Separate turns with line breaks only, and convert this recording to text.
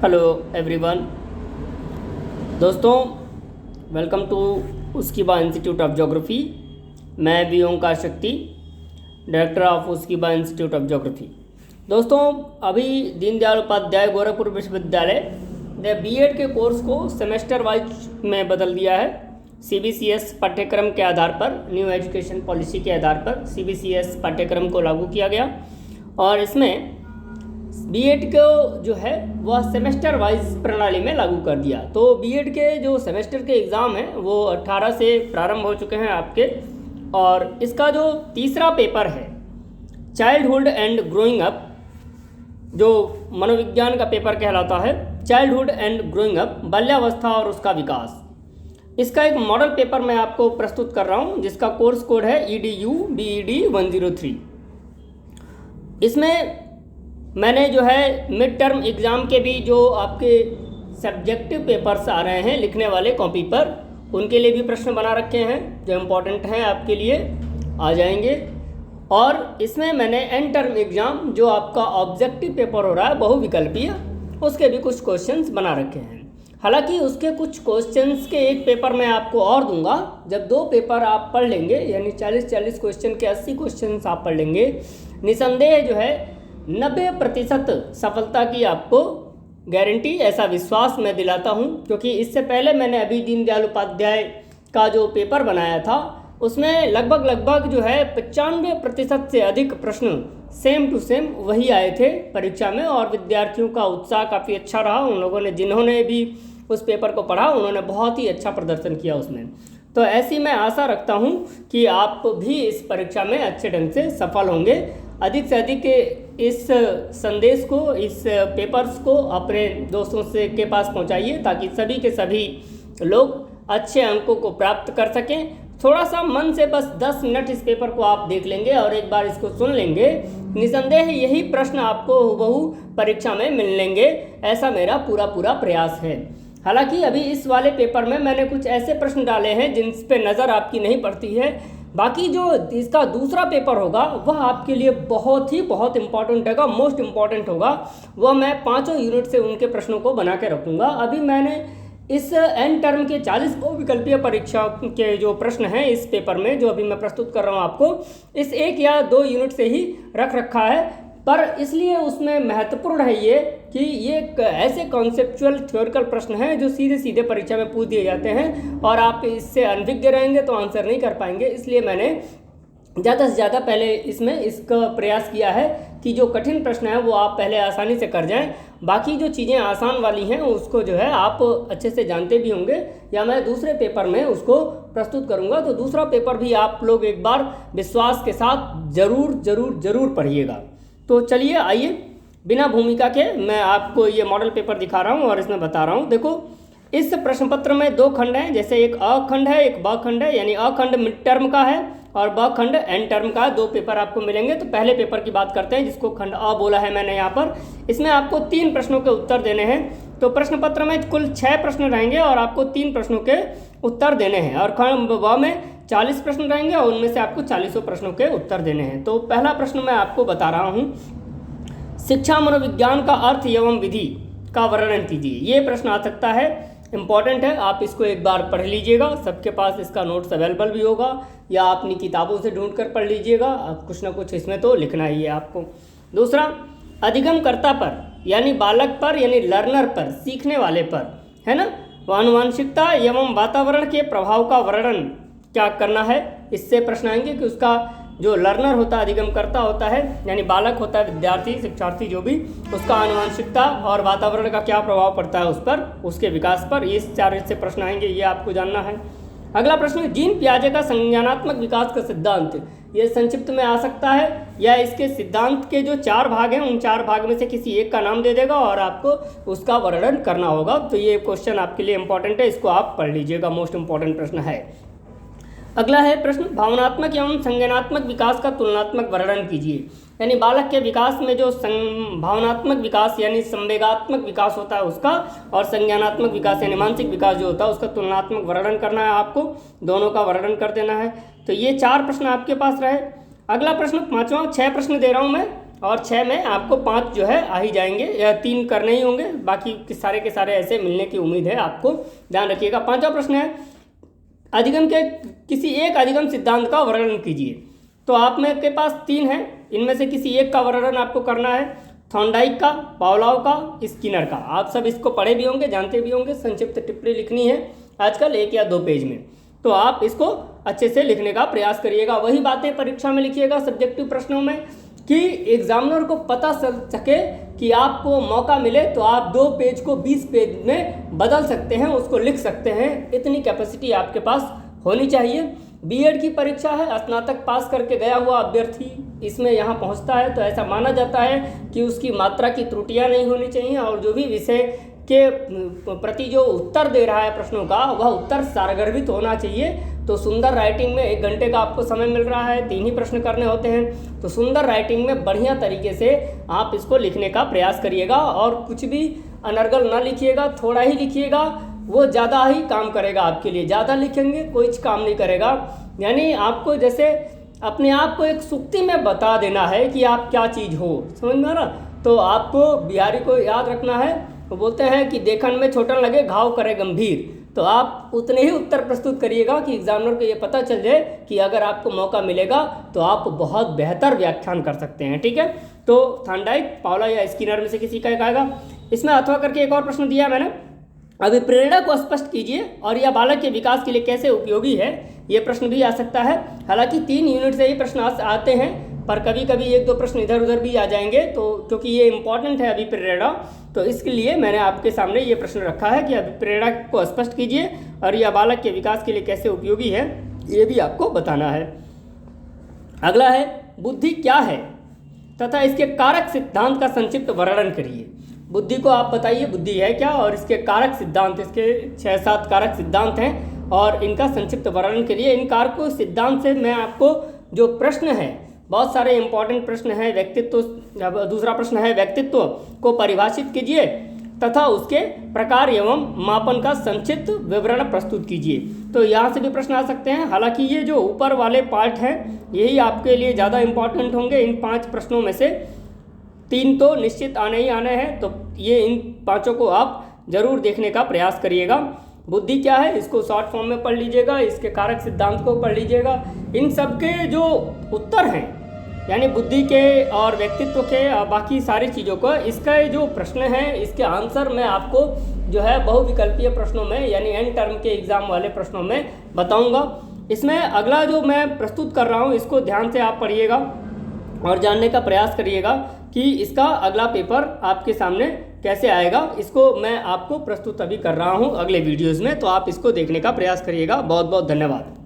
Hello everyone दोस्तों, welcome to उस्कीबा institute of geography. मैं भी ओंकार शक्ति, डायरेक्टर ऑफ उस्कीबा इंस्टीट्यूट ऑफ ज्योग्राफी। दोस्तों, अभी दीनदयाल उपाध्याय गोरखपुर विश्वविद्यालय ने बीएड के कोर्स को सेमेस्टर वाइज में बदल दिया है। सीबीसीएस पाठ्यक्रम के आधार पर, न्यू एजुकेशन पॉलिसी के आधार पर सीबीसीएस पाठ्यक्रम को लागू किया गया और इसमें बीएड को जो है वह सेमेस्टर वाइज प्रणाली में लागू कर दिया। तो बीएड के जो सेमेस्टर के एग्ज़ाम हैं वो 18 से प्रारंभ हो चुके हैं आपके, और इसका जो तीसरा पेपर है चाइल्डहुड एंड ग्रोइंग अप, जो मनोविज्ञान का पेपर कहलाता है, चाइल्डहुड एंड ग्रोइंग अप, बाल्यावस्था और उसका विकास, इसका एक मॉडल पेपर मैं आपको प्रस्तुत कर रहा हूँ जिसका कोर्स कोड है EDU BED 103। इसमें मैंने जो है मिड टर्म एग्ज़ाम के भी जो आपके सब्जेक्टिव पेपर्स आ रहे हैं लिखने वाले कॉपी पर, उनके लिए भी प्रश्न बना रखे हैं जो इम्पोर्टेंट हैं आपके लिए आ जाएंगे। और इसमें मैंने एंड टर्म एग्ज़ाम जो आपका ऑब्जेक्टिव पेपर हो रहा है बहुविकल्पीय, उसके भी कुछ क्वेश्चंस बना रखे हैं। हालांकि उसके कुछ क्वेश्चंस के एक पेपर मैं आपको और दूंगा। जब दो पेपर आप पढ़ लेंगे, यानी 40 क्वेश्चन के 80 क्वेश्चंस आप पढ़ लेंगे, निसंदेह जो है 90% सफलता की आपको गारंटी, ऐसा विश्वास मैं दिलाता हूं। क्योंकि इससे पहले मैंने अभी दीनदयाल उपाध्याय का जो पेपर बनाया था उसमें लगभग जो है 95% से अधिक प्रश्न सेम टू सेम वही आए थे परीक्षा में, और विद्यार्थियों का उत्साह काफ़ी अच्छा रहा। उन लोगों ने, जिन्होंने भी उस पेपर को पढ़ा, उन्होंने बहुत ही अच्छा प्रदर्शन किया उसमें। तो ऐसी मैं आशा रखता हूं कि आप भी इस परीक्षा में अच्छे ढंग से सफल होंगे। अधिक से अधिक इस संदेश को, इस पेपर्स को अपने दोस्तों से के पास पहुंचाइए ताकि सभी के सभी लोग अच्छे अंकों को प्राप्त कर सकें। थोड़ा सा मन से बस 10 मिनट इस पेपर को आप देख लेंगे और एक बार इसको सुन लेंगे, निसंदेह यही प्रश्न आपको हुबहू परीक्षा में मिल लेंगे, ऐसा मेरा पूरा प्रयास है। हालांकि अभी इस वाले पेपर में मैंने कुछ ऐसे प्रश्न डाले हैं जिन पे नज़र आपकी नहीं पड़ती है। बाकी जो इसका दूसरा पेपर होगा वह आपके लिए बहुत इंपॉर्टेंट होगा, मोस्ट इम्पॉर्टेंट होगा। वह मैं 5 यूनिट से उनके प्रश्नों को बना के रखूँगा। अभी मैंने इस एंड टर्म के 40 बहुविकल्पीय परीक्षा के जो प्रश्न हैं इस पेपर में, जो अभी मैं प्रस्तुत कर रहा हूँ आपको, इस 1 या 2 यूनिट से ही रख रखा है। पर इसलिए उसमें महत्वपूर्ण है ये कि ये ऐसे कॉन्सेप्चुअल थ्योरिकल प्रश्न हैं जो सीधे परीक्षा में पूछ दिए जाते हैं और आप इससे अनभिज्ञ रहेंगे तो आंसर नहीं कर पाएंगे। इसलिए मैंने ज़्यादा से ज़्यादा पहले इसमें इसका प्रयास किया है कि जो कठिन प्रश्न है वो आप पहले आसानी से कर जाएं। बाकी जो चीज़ें आसान वाली हैं उसको जो है आप अच्छे से जानते भी होंगे, या मैं दूसरे पेपर में उसको प्रस्तुत करूंगा। तो दूसरा पेपर भी आप लोग एक बार विश्वास के साथ ज़रूर पढ़िएगा। तो चलिए आइए, बिना भूमिका के मैं आपको ये मॉडल पेपर दिखा रहा हूँ और इसमें बता रहा हूँ। देखो, इस प्रश्न पत्र में 2 खंड हैं, जैसे एक अ खंड है, एक ब खंड है। यानी अ खंड मिड टर्म का है और ब खंड एंड टर्म का। 2 पेपर आपको मिलेंगे। तो पहले पेपर की बात करते हैं जिसको खंड अ बोला है मैंने यहाँ पर। इसमें आपको 3 प्रश्नों के उत्तर देने हैं। तो प्रश्न पत्र में कुल 6 प्रश्न रहेंगे और आपको 3 प्रश्नों के उत्तर देने हैं, और खंड ब में 40 प्रश्न रहेंगे और उनमें से आपको 40 प्रश्नों के उत्तर देने हैं। तो पहला प्रश्न मैं आपको बता रहा हूँ, शिक्षा मनोविज्ञान का अर्थ एवं विधि का वर्णन कीजिए। ये प्रश्न आ सकता है, इम्पॉर्टेंट है, आप इसको एक बार पढ़ लीजिएगा। सबके पास इसका नोट्स अवेलेबल भी होगा, या अपनी किताबों से ढूंढ कर पढ़ लीजिएगा। आप कुछ ना कुछ इसमें तो लिखना ही है आपको। दूसरा, अधिगमकर्ता पर यानी बालक पर, यानी लर्नर पर, सीखने वाले पर, है ना, आनुवंशिकता एवं वातावरण के प्रभाव का वर्णन क्या करना है। इससे प्रश्न आएंगे कि उसका जो लर्नर होता है, अधिगमकर्ता होता है, यानी बालक होता है, विद्यार्थी, शिक्षार्थी जो भी, उसका आनुवंशिकता और वातावरण का क्या प्रभाव पड़ता है उस पर, उसके विकास पर। ये 4 से प्रश्न आएंगे, ये आपको जानना है। अगला प्रश्न, जीन पियाजे का संज्ञानात्मक विकास का सिद्धांत। ये संक्षिप्त में आ सकता है, या इसके सिद्धांत के जो 4 भाग हैं उन 4 भाग में से किसी एक का नाम दे देगा और आपको उसका वर्णन करना होगा। तो ये क्वेश्चन आपके लिए इंपॉर्टेंट है, इसको आप पढ़ लीजिएगा, मोस्ट इंपॉर्टेंट प्रश्न है। अगला है प्रश्न, भावनात्मक एवं संज्ञानात्मक विकास का तुलनात्मक वर्णन कीजिए। यानी बालक के विकास में जो भावनात्मक विकास यानी संवेगात्मक विकास होता है उसका, और संज्ञानात्मक विकास यानी मानसिक विकास जो होता है उसका तुलनात्मक वर्णन करना है आपको, दोनों का वर्णन कर देना है। तो ये 4 प्रश्न आपके पास रहे। अगला प्रश्न 5वां, 6 प्रश्न दे रहा हूँ मैं, और 6 में आपको 5 जो है आ ही जाएंगे, या 3 करने ही होंगे, बाकी के सारे ऐसे मिलने की उम्मीद है आपको। ध्यान रखिएगा। 5वां प्रश्न है, अधिगम के किसी एक अधिगम सिद्धांत का वर्णन कीजिए। तो आप में के पास 3 हैं, इनमें से किसी एक का वर्णन आपको करना है। थॉर्नडाइक का, पावलोव का, स्किनर का। आप सब इसको पढ़े भी होंगे, जानते भी होंगे। संक्षिप्त टिप्पणी लिखनी है आजकल 1 या 2 पेज में, तो आप इसको अच्छे से लिखने का प्रयास करिएगा। वही बातें परीक्षा में लिखिएगा सब्जेक्टिव प्रश्नों में, कि एग्जामिनर को पता चल सके कि आपको मौका मिले तो आप 2 पेज को 20 पेज में बदल सकते हैं, उसको लिख सकते हैं। इतनी कैपेसिटी आपके पास होनी चाहिए। बीएड की परीक्षा है, स्नातक पास करके गया हुआ अभ्यर्थी इसमें यहाँ पहुँचता है तो ऐसा माना जाता है कि उसकी मात्रा की त्रुटियाँ नहीं होनी चाहिए, और जो भी विषय के प्रति जो उत्तर दे रहा है प्रश्नों का, वह उत्तर सारगर्भित होना चाहिए। तो सुंदर राइटिंग में 1 घंटे का आपको समय मिल रहा है, 3 ही प्रश्न करने होते हैं, तो सुंदर राइटिंग में बढ़िया तरीके से आप इसको लिखने का प्रयास करिएगा। और कुछ भी अनर्गल ना लिखिएगा, थोड़ा ही लिखिएगा, वो ज़्यादा ही काम करेगा आपके लिए। ज़्यादा लिखेंगे कोई काम नहीं करेगा। यानी आपको जैसे अपने आप को एक सुक्ति में बता देना है कि आप क्या चीज़ हो, समझ में आ रहा। तो आपको बिहारी को याद रखना है, वो बोलते हैं कि देखन में छोटन लगे घाव करे गंभीर। तो आप उतने ही उत्तर प्रस्तुत करिएगा कि एग्जामिनर को ये पता चल जाए कि अगर आपको मौका मिलेगा तो आप बहुत बेहतर व्याख्यान कर सकते हैं। ठीक है, तो थॉर्नडाइक, पावलोव या स्किनर में से किसी का एक आएगा। इसमें अथवा करके एक और प्रश्न दिया है मैंने, अभिप्रेरणा को स्पष्ट कीजिए और यह बालक के विकास के लिए कैसे उपयोगी है। ये प्रश्न भी आ सकता है। हालांकि 3 यूनिट से ही प्रश्न आते हैं, पर कभी कभी 1-2 प्रश्न इधर उधर भी आ जाएंगे, तो क्योंकि ये इंपॉर्टेंट है अभिप्रेरणा, तो इसके लिए मैंने आपके सामने ये प्रश्न रखा है कि अभिप्रेरणा को स्पष्ट कीजिए और यह बालक के विकास के लिए कैसे उपयोगी है, ये भी आपको बताना है। अगला है, बुद्धि क्या है तथा इसके कारक सिद्धांत का संक्षिप्त वर्णन करिए। बुद्धि को आप बताइए, बुद्धि है क्या, और इसके कारक सिद्धांत, इसके 6-7 कारक सिद्धांत हैं और इनका संक्षिप्त वर्णन करिए। इन कारक सिद्धांत से मैं आपको जो प्रश्न है, बहुत सारे इंपॉर्टेंट प्रश्न हैं। व्यक्तित्व, दूसरा प्रश्न है व्यक्तित्व को परिभाषित कीजिए तथा उसके प्रकार एवं मापन का संक्षिप्त विवरण प्रस्तुत कीजिए। तो यहाँ से भी प्रश्न आ सकते हैं। हालांकि ये जो ऊपर वाले पार्ट हैं यही आपके लिए ज़्यादा इंपॉर्टेंट होंगे। इन 5 प्रश्नों में से 3 तो निश्चित आने ही आने हैं, तो ये इन 5 को आप जरूर देखने का प्रयास करिएगा। बुद्धि क्या है इसको शॉर्ट फॉर्म में पढ़ लीजिएगा, इसके कारक सिद्धांत को पढ़ लीजिएगा। इन सब के जो उत्तर हैं, यानी बुद्धि के और व्यक्तित्व के और बाकी सारी चीज़ों को, इसका जो प्रश्न है इसके आंसर मैं आपको जो है बहुविकल्पीय प्रश्नों में, यानी एंड टर्म के एग्जाम वाले प्रश्नों में बताऊंगा। इसमें अगला जो मैं प्रस्तुत कर रहा हूँ इसको ध्यान से आप पढ़िएगा और जानने का प्रयास करिएगा कि इसका अगला पेपर आपके सामने कैसे आएगा। इसको मैं आपको प्रस्तुत अभी कर रहा हूँ अगले वीडियोज़ में, तो आप इसको देखने का प्रयास करिएगा। बहुत बहुत धन्यवाद।